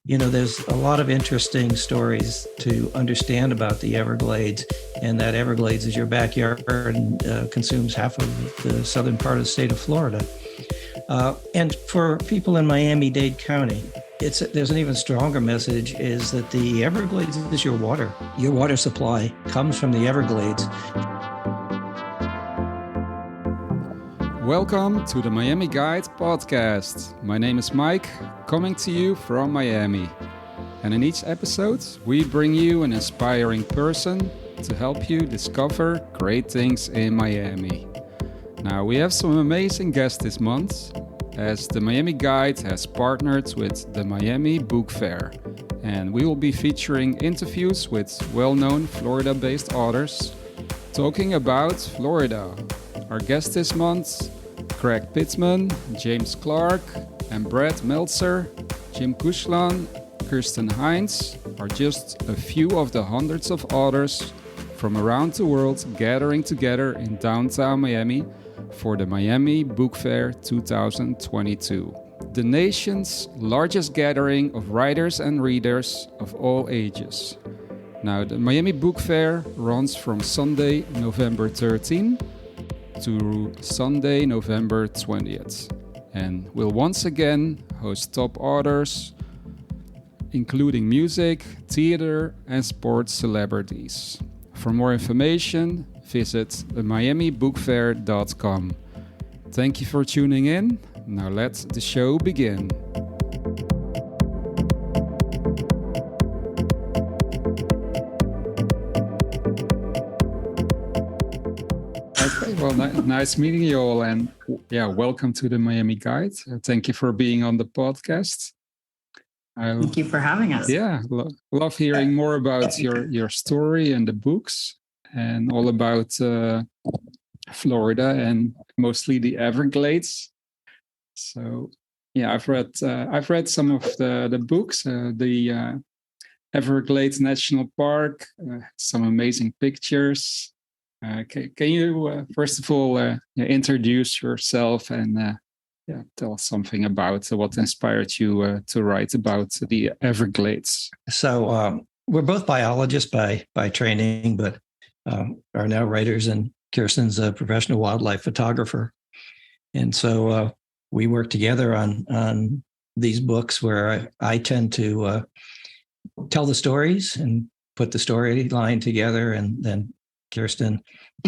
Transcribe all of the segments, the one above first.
There's a lot of interesting stories to understand about the Everglades, and that Everglades is your backyard and consumes half of the southern part of the state of Florida. And for people in Miami-Dade County, there's an even stronger message, is that the Everglades is your water. Your water supply comes from the Everglades. Welcome to the Miami Guide podcast. My name is Mike, coming to you from Miami. And in each episode, we bring you an inspiring person to help you discover great things in Miami. Now, we have some amazing guests this month, as the Miami Guide has partnered with the Miami Book Fair. And we will be featuring interviews with well-known Florida-based authors talking about Florida. Our guests this month, Pittman, James Clark, and Brad Meltzer, Kushlan, Kirsten Hines are just a few of the hundreds of authors from around the world gathering together in downtown Miami for the Miami Book Fair 2022, the nation's largest gathering of writers and readers of all ages. Now, the Miami Book Fair runs from Sunday, November 13 to Sunday, November 20th, and will once again host top authors, including music, theater, and sports celebrities. For more information, visit miamibookfair.com. Thank you for tuning in. Now let the show begin. Okay, well, nice meeting you all, and welcome to the Miami Guide. Thank you for being on the podcast. Thank you for having us. Yeah, love hearing more about your story and the books, and all about Florida and mostly the Everglades. So, I've read some of the books. The Everglades National Park, some amazing pictures. Can you first of all introduce yourself and tell us something about what inspired you to write about the Everglades? So we're both biologists by training, but are now writers, and Kirsten's a professional wildlife photographer. And so we work together on these books where I tend to tell the stories and put the storyline together, and then Kirsten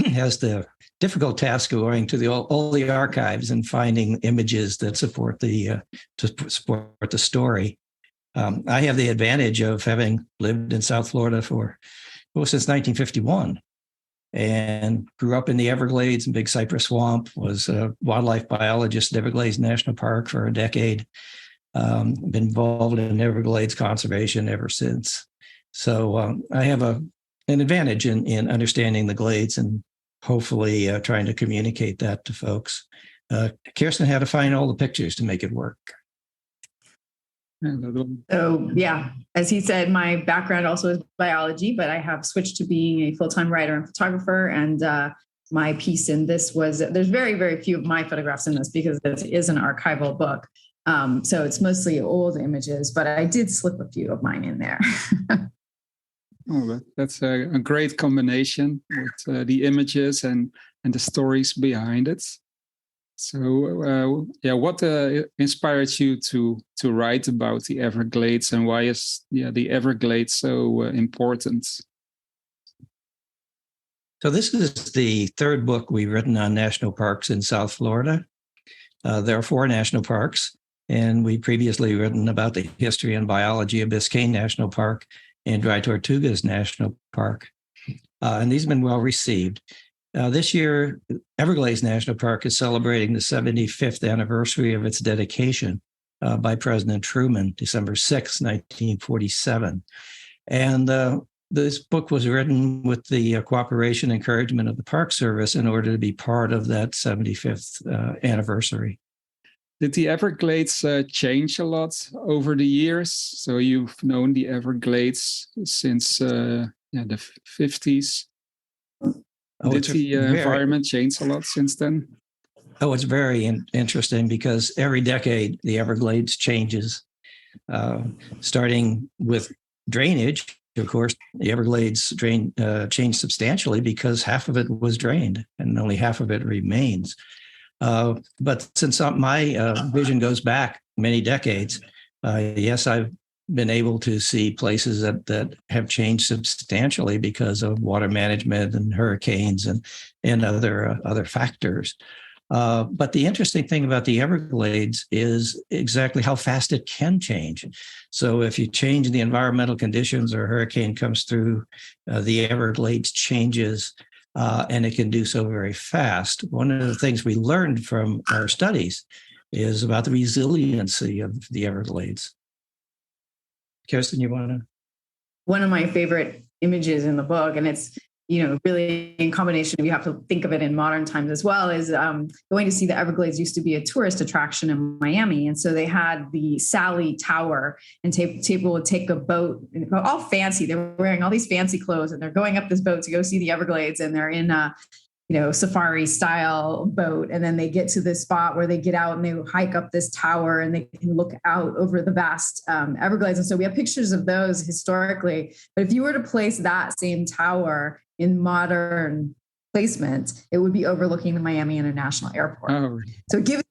has the difficult task of going to all the archives and finding images that support the story. I have the advantage of having lived in South Florida since 1951, and grew up in the Everglades and Big Cypress Swamp. Was a wildlife biologist at Everglades National Park for a decade. Been involved in Everglades conservation ever since. So I have an advantage in understanding the glades and hopefully trying to communicate that to folks. Kirsten had to find all the pictures to make it work. So, as he said, my background also is biology, but I have switched to being a full-time writer and photographer. And my piece in this there's very, very few of my photographs in this because it is an archival book. So it's mostly old images, but I did slip a few of mine in there. Oh, that's a great combination with the images and the stories behind it. So, what inspired you to write about the Everglades, and why is the Everglades so important? So this is the third book we've written on national parks in South Florida. There are 4 national parks, and we previously written about the history and biology of Biscayne National Park and Dry Tortugas National Park. And these have been well received. This year, Everglades National Park is celebrating the 75th anniversary of its dedication by President Truman, December 6, 1947. And this book was written with the cooperation and encouragement of the Park Service in order to be part of that 75th anniversary. Did the Everglades change a lot over the years? So you've known the Everglades since the 50s. Did the environment change a lot since then? Oh, it's very interesting because every decade the Everglades changes. starting with drainage. Of course, the Everglades changed substantially because half of it was drained and only half of it remains. But since my vision goes back many decades, yes, I've been able to see places that have changed substantially because of water management and hurricanes and other factors. But the interesting thing about the Everglades is exactly how fast it can change. So if you change the environmental conditions or a hurricane comes through, the Everglades changes, and it can do so very fast. One of the things we learned from our studies is about the resiliency of the Everglades. Kirsten, you want to? One of my favorite images in the book, and it's, really in combination, you have to think of it in modern times as well, is going to see the Everglades used to be a tourist attraction in Miami. And so they had the Sally Tower, and people would take a boat, all fancy. They're wearing all these fancy clothes, and they're going up this boat to go see the Everglades, and they're in a safari style boat. And then they get to this spot where they get out and they hike up this tower and they can look out over the vast Everglades. And so we have pictures of those historically. But if you were to place that same tower in modern placement, it would be overlooking the Miami International Airport. Oh. So it gives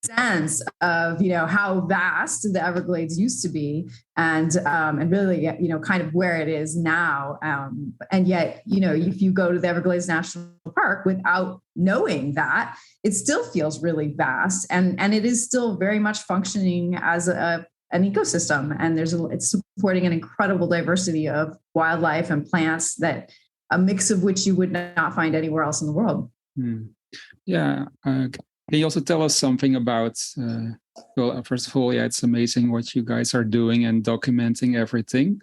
sense of how vast the Everglades used to be, and really kind of where it is now, and yet if you go to the Everglades National Park without knowing that, it still feels really vast, and it is still very much functioning as an ecosystem, and it's supporting an incredible diversity of wildlife and plants, that a mix of which you would not find anywhere else in the world. Yeah. Can you also tell us something about, well, first of all, yeah, it's amazing what you guys are doing and documenting everything,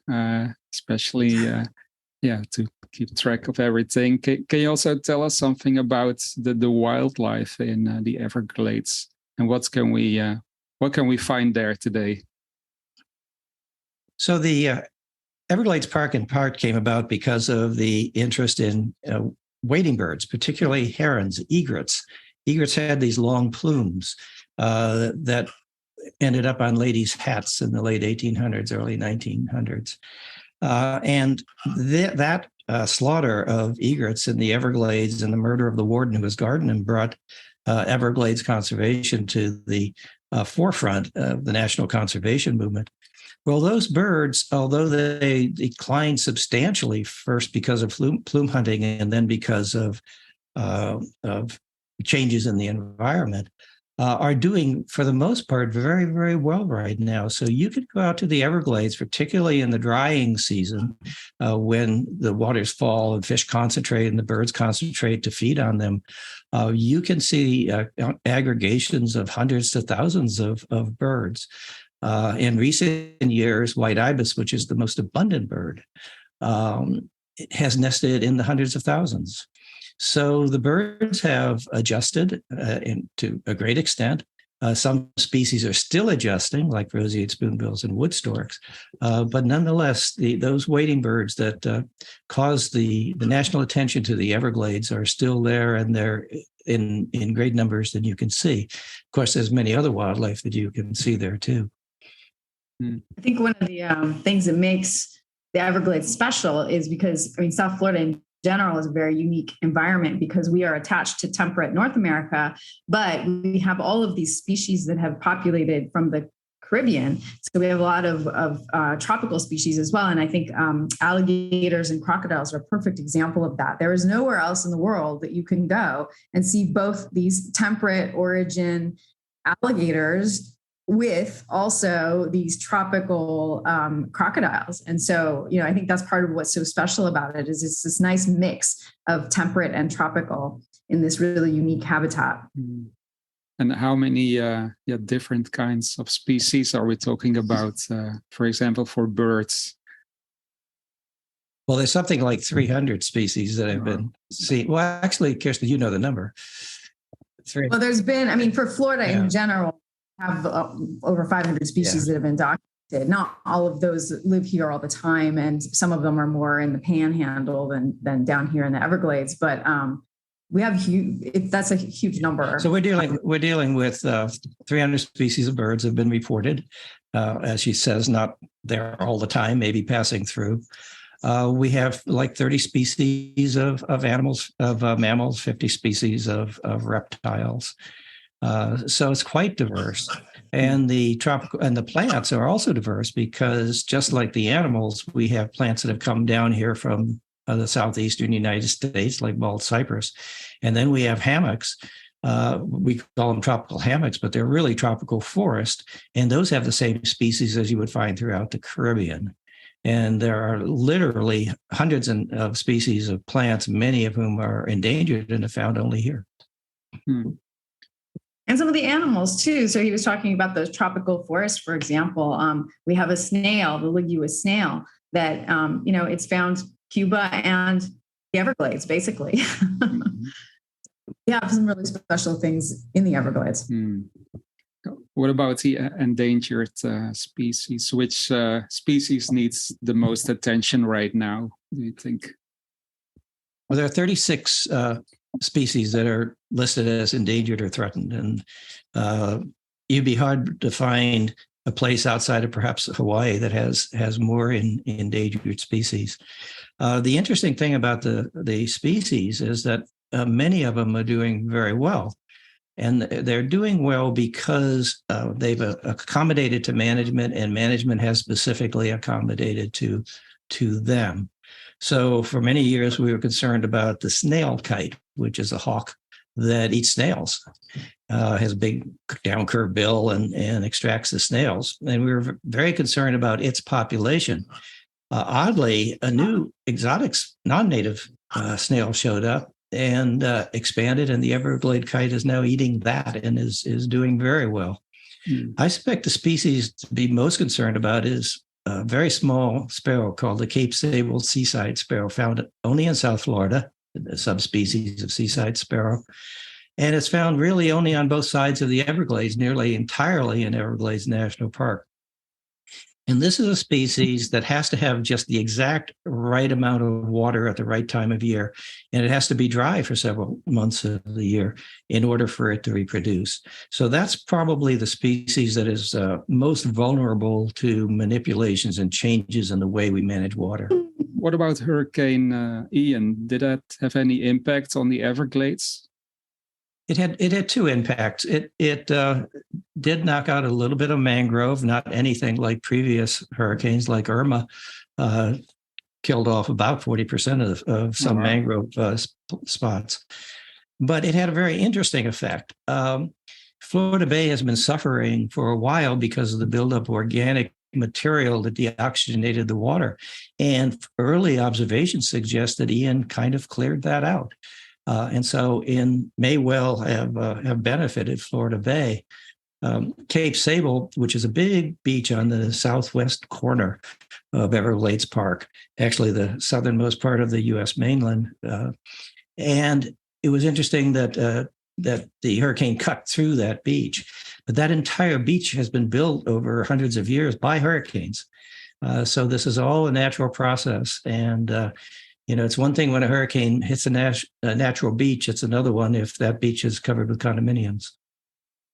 especially, to keep track of everything. Can you also tell us something about the wildlife in the Everglades, and what can we find there today? So the Everglades Park in part came about because of the interest in wading birds, particularly herons, egrets. Egrets had these long plumes that ended up on ladies' hats in the late 1800s, early 1900s. And that slaughter of egrets in the Everglades and the murder of the warden who was guarding them brought Everglades conservation to the forefront of the national conservation movement. Well, those birds, although they declined substantially, first because of plume hunting and then because of changes in the environment, are doing, for the most part, very, very well right now. So you could go out to the Everglades, particularly in the drying season, when the waters fall and fish concentrate and the birds concentrate to feed on them. You can see aggregations of hundreds to thousands of birds. In recent years, white ibis, which is the most abundant bird, has nested in the hundreds of thousands. So the birds have adjusted to a great extent. Some species are still adjusting, like roseate, spoonbills, and wood storks. But nonetheless, those wading birds that cause the national attention to the Everglades are still there, and they're in great numbers that you can see. Of course, there's many other wildlife that you can see there too. I think one of the things that makes the Everglades special is because, South Florida in general is a very unique environment because we are attached to temperate North America, but we have all of these species that have populated from the Caribbean. So we have a lot of tropical species as well. And I think alligators and crocodiles are a perfect example of that. There is nowhere else in the world that you can go and see both these temperate origin alligators with also these tropical crocodiles. And so, I think that's part of what's so special about it is it's this nice mix of temperate and tropical in this really unique habitat. And how many different kinds of species are we talking about, for example, for birds? Well, there's something like 300 species that have been seen. Well, actually, Kirsten, you know the number. Well, there's been, for Florida in general, have over 500 species that have been documented. Not all of those live here all the time, and some of them are more in the Panhandle than down here in the Everglades. But we have that's a huge number. So we're dealing with 300 species of birds have been reported. as she says, not there all the time, maybe passing through. We have like 30 species of animals, of mammals, 50 species of reptiles. So it's quite diverse. And the plants are also diverse because just like the animals, we have plants that have come down here from the southeastern United States, like bald cypress. And then we have hammocks. We call them tropical hammocks, but they're really tropical forest. And those have the same species as you would find throughout the Caribbean. And there are literally hundreds of species of plants, many of whom are endangered and are found only here. And some of the animals too. So he was talking about those tropical forests, for example. We have a snail, the ligulous snail, that it's found Cuba and the Everglades, basically. We have some really special things in the Everglades. What about the endangered species? Which species needs the most attention right now, do you think? Well, there are 36 species that are listed as endangered or threatened. And you'd be hard to find a place outside of perhaps Hawaii that has more endangered species. The interesting thing about the species is that many of them are doing very well. And they're doing well because they've accommodated to management, and management has specifically accommodated to them. So for many years, we were concerned about the snail kite, which is a hawk that eats snails, has a big down-curved bill and extracts the snails. And we were very concerned about its population. Oddly, a new exotic non-native snail showed up and expanded, and the Everglade kite is now eating that and is doing very well. I suspect the species to be most concerned about is a very small sparrow called the Cape Sable seaside sparrow, found only in South Florida, a subspecies of seaside sparrow. And it's found really only on both sides of the Everglades, nearly entirely in Everglades National Park. And this is a species that has to have just the exact right amount of water at the right time of year. And it has to be dry for several months of the year in order for it to reproduce. So that's probably the species that is most vulnerable to manipulations and changes in the way we manage water. What about Hurricane Ian? Did that have any impact on the Everglades? It had two impacts. It did knock out a little bit of mangrove, not anything like previous hurricanes like Irma, killed off about 40% of some mangrove spots. But it had a very interesting effect. Florida Bay has been suffering for a while because of the buildup of organic material that deoxygenated the water. And early observations suggest that Ian kind of cleared that out. And so may well have benefited Florida Bay. Cape Sable, which is a big beach on the southwest corner of Everglades Park, actually the southernmost part of the U.S. mainland. And it was interesting that the hurricane cut through that beach. But that entire beach has been built over hundreds of years by hurricanes. So this is all a natural process. And it's one thing when a hurricane hits a natural beach. It's another one if that beach is covered with condominiums.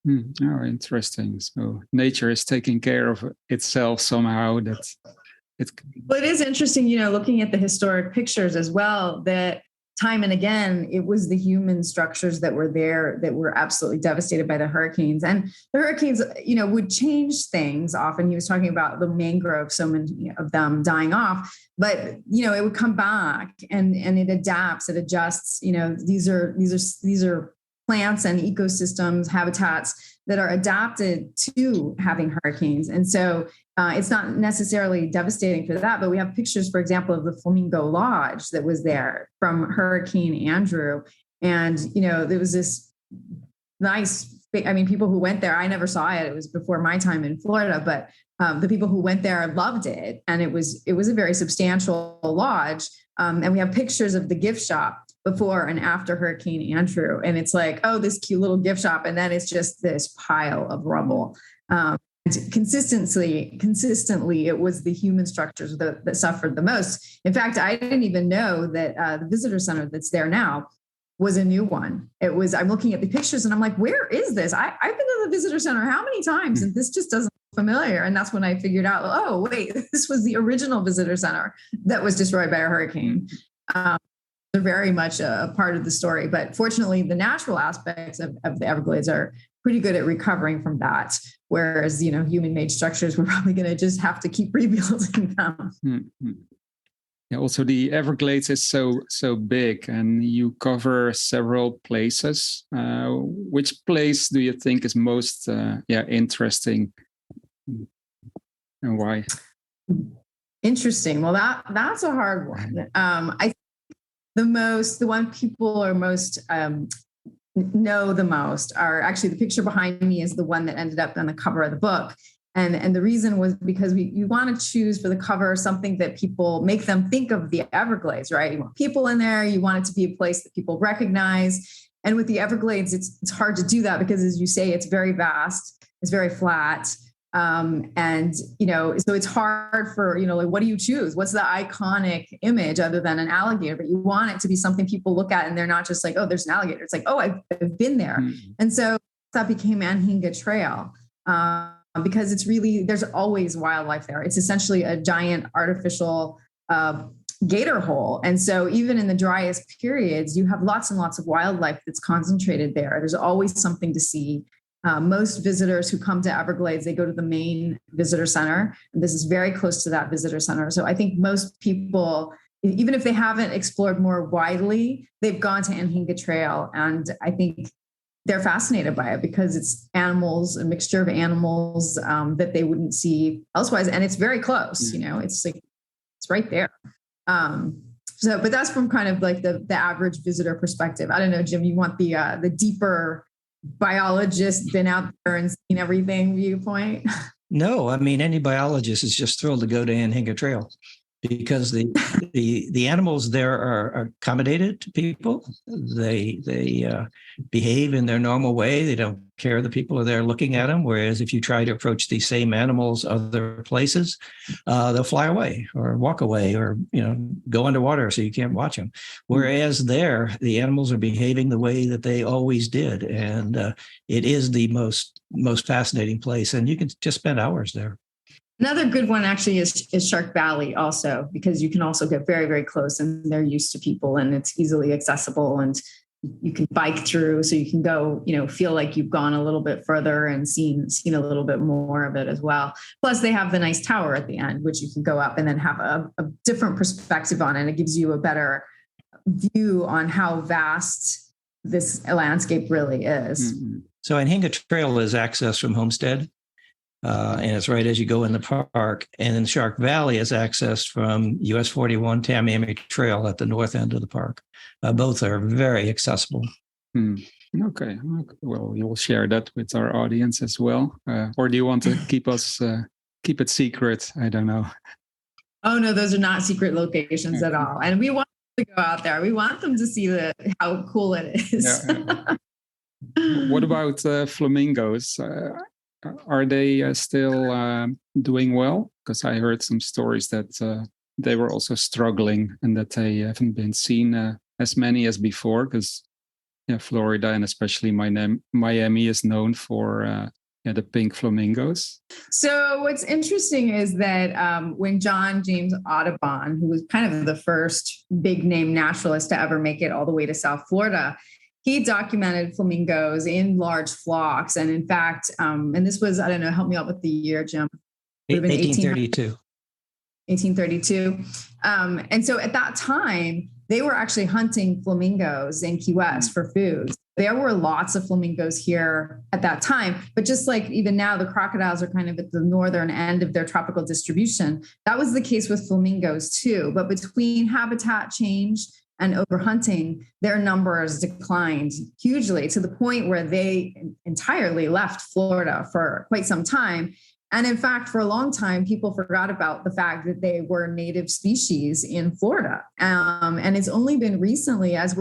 Oh, interesting. So nature is taking care of itself somehow. Well, it is interesting, looking at the historic pictures as well, that time and again, it was the human structures that were there that were absolutely devastated by the hurricanes. And the hurricanes, would change things often. He was talking about the mangrove, so many of them dying off, but, it would come back and it adapts, it adjusts. These are plants and ecosystems, habitats that are adapted to having hurricanes. And so it's not necessarily devastating for that, but we have pictures, for example, of the Flamingo Lodge that was there from Hurricane Andrew. And, there was this nice, people who went there, I never saw it. It was before my time in Florida, but the people who went there loved it. And it was a very substantial lodge. And we have pictures of the gift shop before and after Hurricane Andrew. And it's like, oh, this cute little gift shop. And then it's just this pile of rubble. Consistently, it was the human structures that suffered the most. In fact, I didn't even know that the visitor center that's there now was a new one. I'm looking at the pictures and I'm like, where is this? I've been to the visitor center how many times? And this just doesn't familiar. And that's when I figured out, oh, wait, this was the original visitor center that was destroyed by a hurricane. They're very much a part of the story. But fortunately, the natural aspects of the Everglades are pretty good at recovering from that. Whereas, human-made structures, we're probably going to just have to keep rebuilding them. Mm-hmm. Yeah, also, the Everglades is so big, and you cover several places. Which place do you think is most interesting, and why? Interesting. Well, that's a hard one. I think the one people are most know the most are actually the picture behind me is the one that ended up on the cover of the book. And the reason was because you want to choose for the cover something that people make them think of the Everglades, right? You want people in there. You want it to be a place that people recognize. And with the Everglades, it's hard to do that because, as you say, it's very vast. It's very flat. So it's hard for, what do you choose? What's the iconic image other than an alligator? But you want it to be something people look at and they're not just like, oh, there's an alligator. It's like, oh, I've been there. Mm-hmm. And so that became Anhinga Trail. Because there's always wildlife there. It's essentially a giant artificial gator hole. And so even in the driest periods, you have lots and lots of wildlife that's concentrated there. There's always something to see. Most visitors who come to Everglades, they go to the main visitor center. And this is very close to that visitor center. So I think most people, even if they haven't explored more widely, they've gone to Anhinga Trail. And I think they're fascinated by it because it's animals, a mixture of animals that they wouldn't see elsewise. And it's very close, it's like, it's right there. But that's from kind of like the average visitor perspective. I don't know, Jim, you want the deeper biologist, been out there and seen everything viewpoint? No, I mean, any biologist is just thrilled to go to Anhinga Trail because the animals there are accommodated to people. They behave in their normal way. They don't care the people are there looking at them. Whereas if you try to approach these same animals other places, they'll fly away or walk away or go underwater so you can't watch them. Whereas there, the animals are behaving the way that they always did, and it is the most fascinating place. And you can just spend hours there. Another good one actually is Shark Valley also, because you can also get very, very close and they're used to people and it's easily accessible and you can bike through. So you can go, feel like you've gone a little bit further and seen a little bit more of it as well. Plus they have the nice tower at the end, which you can go up and then have a different perspective on it. It gives you a better view on how vast this landscape really is. Mm-hmm. So Anhinga Trail is access from Homestead. And it's right as you go in the park. And then Shark Valley is accessed from US 41 Tamiami Trail at the north end of the park. Both are very accessible. Okay. Well, you'll share that with our audience as well. Or do you want to keep it secret? I don't know. Oh, no, those are not secret locations at all. And we want them to go out there. We want them to see how cool it is. Yeah. What about flamingos? Are they still doing well? Because I heard some stories that they were also struggling and that they haven't been seen as many as before. Because Florida and especially Miami is known for the pink flamingos. So what's interesting is that when John James Audubon, who was kind of the first big name naturalist to ever make it all the way to South Florida, he documented flamingos in large flocks. And in fact, and this was, I don't know, help me out with the year, Jim. 1832. 1832. And so at that time, they were actually hunting flamingos in Key West for food. There were lots of flamingos here at that time, but just like even now, the crocodiles are kind of at the northern end of their tropical distribution. That was the case with flamingos too. But between habitat change and overhunting, their numbers declined hugely to the point where they entirely left Florida for quite some time. And in fact, for a long time, people forgot about the fact that they were native species in Florida. And it's only been recently as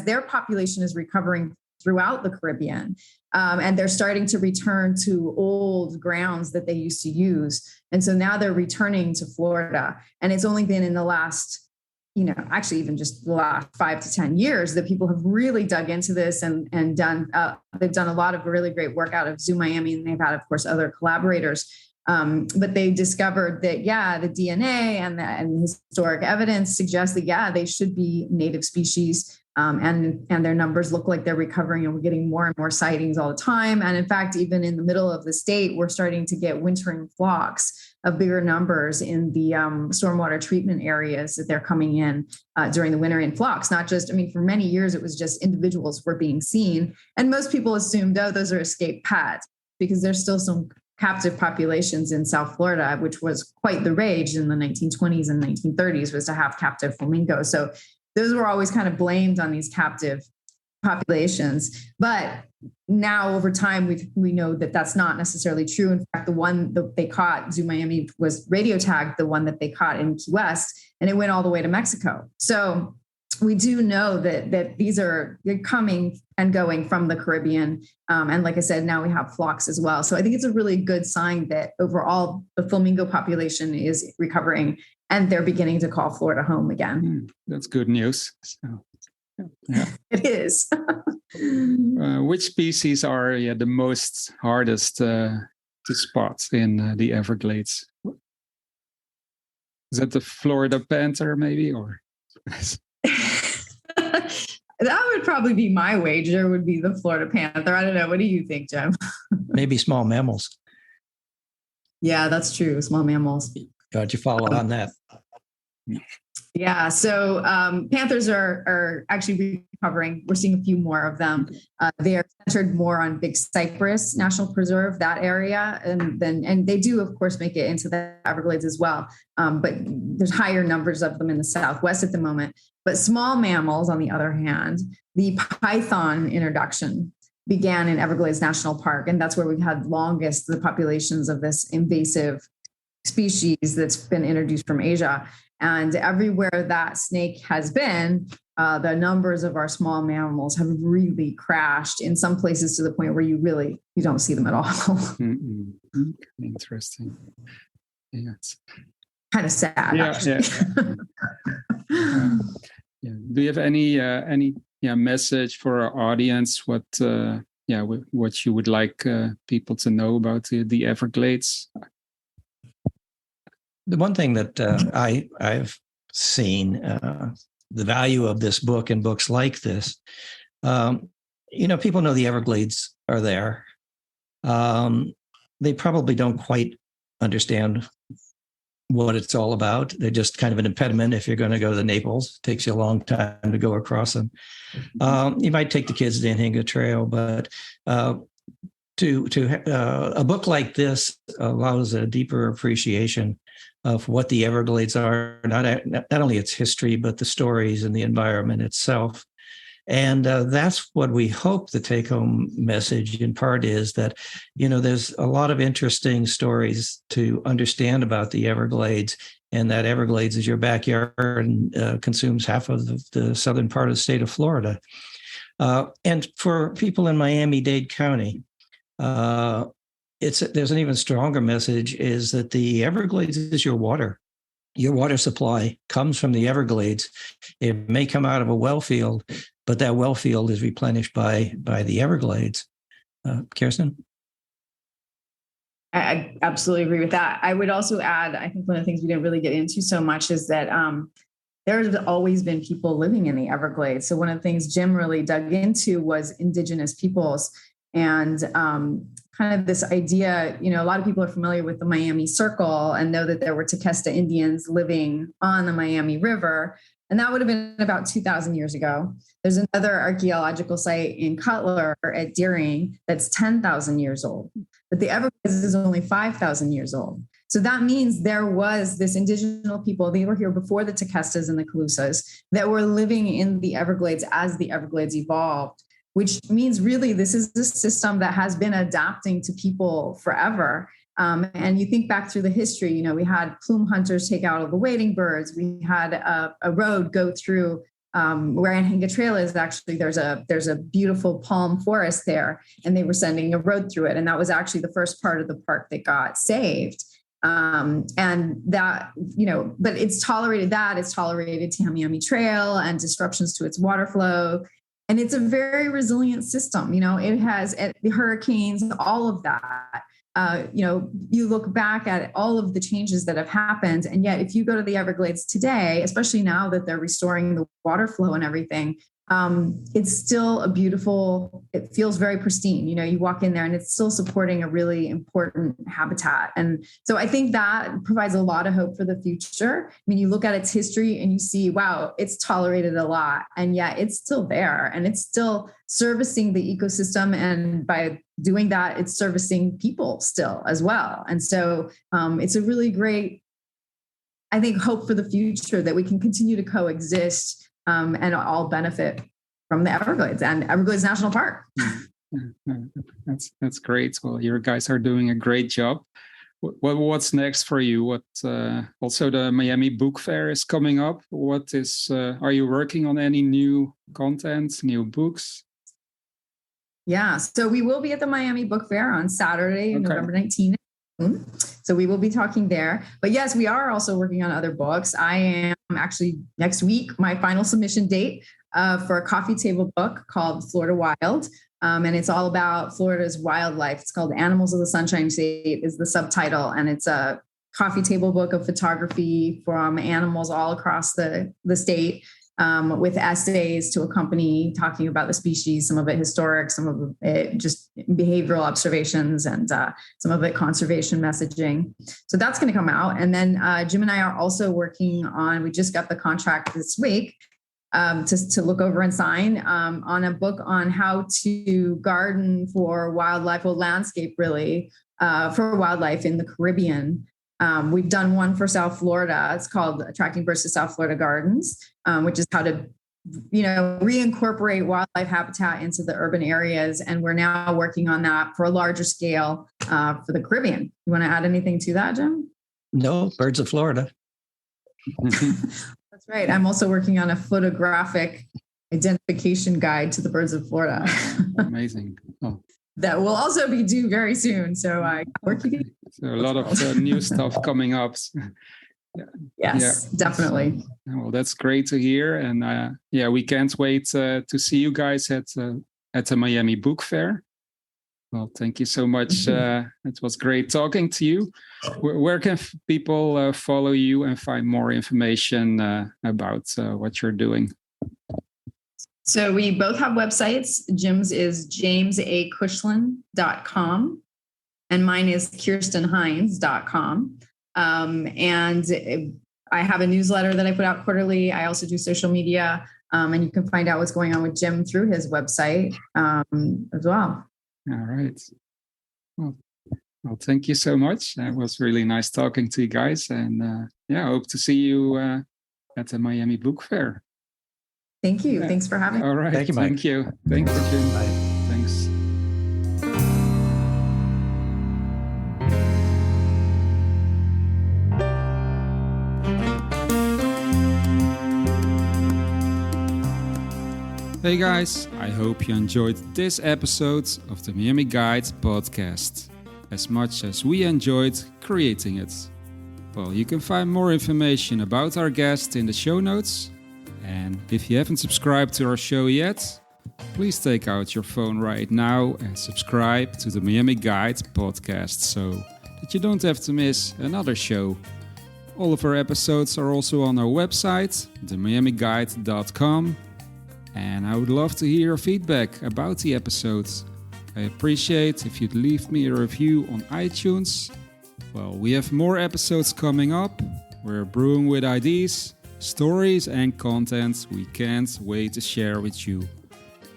their population is recovering throughout the Caribbean, and they're starting to return to old grounds that they used to use. And so now they're returning to Florida. And it's only been in the last actually even just the last 5 to 10 years that people have really dug into this and done, they've done a lot of really great work out of Zoo Miami, and they've had, of course, other collaborators. But they discovered that, the DNA and historic evidence suggests that, they should be native species. And their numbers look like they're recovering, and we're getting more and more sightings all the time. And in fact, even in the middle of the state, we're starting to get wintering flocks of bigger numbers in the stormwater treatment areas that they're coming in during the winter in flocks. Not just, for many years, it was just individuals were being seen. And most people assumed, those are escaped pets, because there's still some captive populations in South Florida, which was quite the rage in the 1920s and 1930s, was to have captive flamingos. So those were always kind of blamed on these captive populations. But now over time, we know that that's not necessarily true. In fact, the one that they caught, Zoo Miami, was radio tagged, the one that they caught in Key West, and it went all the way to Mexico. So we do know that they're coming and going from the Caribbean. And like I said, now we have flocks as well. So I think it's a really good sign that overall the flamingo population is recovering and they're beginning to call Florida home again. That's good news. So, yeah. It is. Which species are the most hardest to spot in the Everglades? Is that the Florida panther maybe, or? That would probably be my wager, would be the Florida panther. I don't know. What do you think, Jim? Maybe small mammals. Yeah, that's true. Small mammals. How'd you follow on that? Yeah. So panthers are actually recovering. We're seeing a few more of them. They are centered more on Big Cypress National Preserve, that area. And they do, of course, make it into the Everglades as well. But there's higher numbers of them in the Southwest at the moment. But small mammals, on the other hand, the python introduction began in Everglades National Park. And that's where we've had the populations of this invasive species that's been introduced from Asia. And everywhere that snake has been, the numbers of our small mammals have really crashed, in some places to the point where you don't see them at all. Interesting. Yeah, it's kind of sad. Yeah. Do you have any message for our audience? What you would like people to know about the Everglades? The one thing that I've seen, the value of this book and books like this, people know the Everglades are there. They probably don't quite understand what it's all about. They're just kind of an impediment if you're going to go to Naples. It takes you a long time to go across them. You might take the kids to the Anhinga Trail, but a book like this allows a deeper appreciation of what the Everglades are, not only its history, but the stories and the environment itself. And that's what we hope the take-home message in part is, that, there's a lot of interesting stories to understand about the Everglades, and that Everglades is your backyard and consumes half of the southern part of the state of Florida. And for people in Miami-Dade County, there's an even stronger message, is that the Everglades is your water. Your water supply comes from the Everglades. It may come out of a well field, but that well field is replenished by the Everglades. Kirsten? I absolutely agree with that. I would also add, I think one of the things we didn't really get into so much is that there's always been people living in the Everglades. So one of the things Jim really dug into was indigenous peoples, and kind of this idea, a lot of people are familiar with the Miami Circle and know that there were Tequesta Indians living on the Miami River. And that would have been about 2,000 years ago. There's another archaeological site in Cutler at Deering that's 10,000 years old. But the Everglades is only 5,000 years old. So that means there was this indigenous people, they were here before the Tequestas and the Calusas, that were living in the Everglades as the Everglades evolved, which means really this is a system that has been adapting to people forever. And you think back through the history, we had plume hunters take out all the wading birds. We had a road go through where Anhinga Trail is. Actually, there's a beautiful palm forest there, and they were sending a road through it. And that was actually the first part of the park that got saved. And that, but it's tolerated Tamiami Trail and disruptions to its water flow. And it's a very resilient system. It has the hurricanes, all of that. You look back at all of the changes that have happened. And yet, if you go to the Everglades today, especially now that they're restoring the water flow and everything, it's still it feels very pristine. You walk in there and it's still supporting a really important habitat. And so I think that provides a lot of hope for the future. I mean, you look at its history and you see, wow, it's tolerated a lot, and yet it's still there and it's still servicing the ecosystem. And by doing that, it's servicing people still as well. And so it's a really great, I think, hope for the future that we can continue to coexist and all benefit from the Everglades and Everglades National Park. That's great. Well, you guys are doing a great job. What's next for you? Also the Miami Book Fair is coming up. Are you working on any new content, new books? Yeah, so we will be at the Miami Book Fair on Saturday, November 19th. So we will be talking there. But yes, we are also working on other books. I am actually next week, my final submission date for a coffee table book called Florida Wild. And it's all about Florida's wildlife. It's called Animals of the Sunshine State is the subtitle. And it's a coffee table book of photography from animals all across the state, with essays to accompany, talking about the species, some of it historic, some of it just behavioral observations, and some of it conservation messaging. So that's going to come out. And then Jim and I are also working on, we just got the contract this week to look over and sign on a book on how to garden for wildlife, landscape really, for wildlife in the Caribbean. We've done one for South Florida. It's called Attracting Birds to South Florida Gardens, which is how to, reincorporate wildlife habitat into the urban areas. And we're now working on that for a larger scale for the Caribbean. You want to add anything to that, Jim? No, Birds of Florida. That's right. I'm also working on a photographic identification guide to the birds of Florida. Amazing. Oh. That will also be due very soon. So working. So a lot of new stuff coming up. Yes, definitely. Well, that's great to hear. And we can't wait to see you guys at the Miami Book Fair. Well, thank you so much. It was great talking to you. Where can people follow you and find more information about what you're doing? So we both have websites. Jim's is jamesakushlan.com and mine is kirstenhinds.com. And I have a newsletter that I put out quarterly. I also do social media, and you can find out what's going on with Jim through his website as well. All right. Well, thank you so much. It was really nice talking to you guys. And I hope to see you at the Miami Book Fair. Thank you. Thanks for having me. All right. Thank you, Mike. Thank you. Thank you, Jim. Bye. Thanks. Hey guys, I hope you enjoyed this episode of the Miami Guide podcast as much as we enjoyed creating it. Well, you can find more information about our guest in the show notes. And if you haven't subscribed to our show yet, please take out your phone right now and subscribe to the Miami Guide podcast so that you don't have to miss another show. All of our episodes are also on our website, themiamiguide.com. And I would love to hear your feedback about the episodes. I appreciate if you'd leave me a review on iTunes. Well, we have more episodes coming up. We're brewing with ideas, stories and content we can't wait to share with you.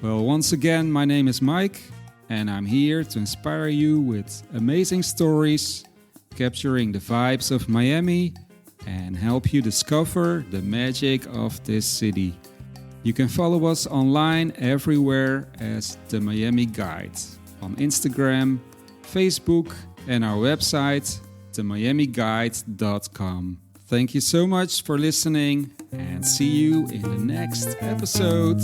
Well, once again, my name is Mike and I'm here to inspire you with amazing stories, capturing the vibes of Miami and help you discover the magic of this city. You can follow us online everywhere as The Miami Guide on Instagram, Facebook and our website, themiamiguide.com. Thank you so much for listening and see you in the next episode.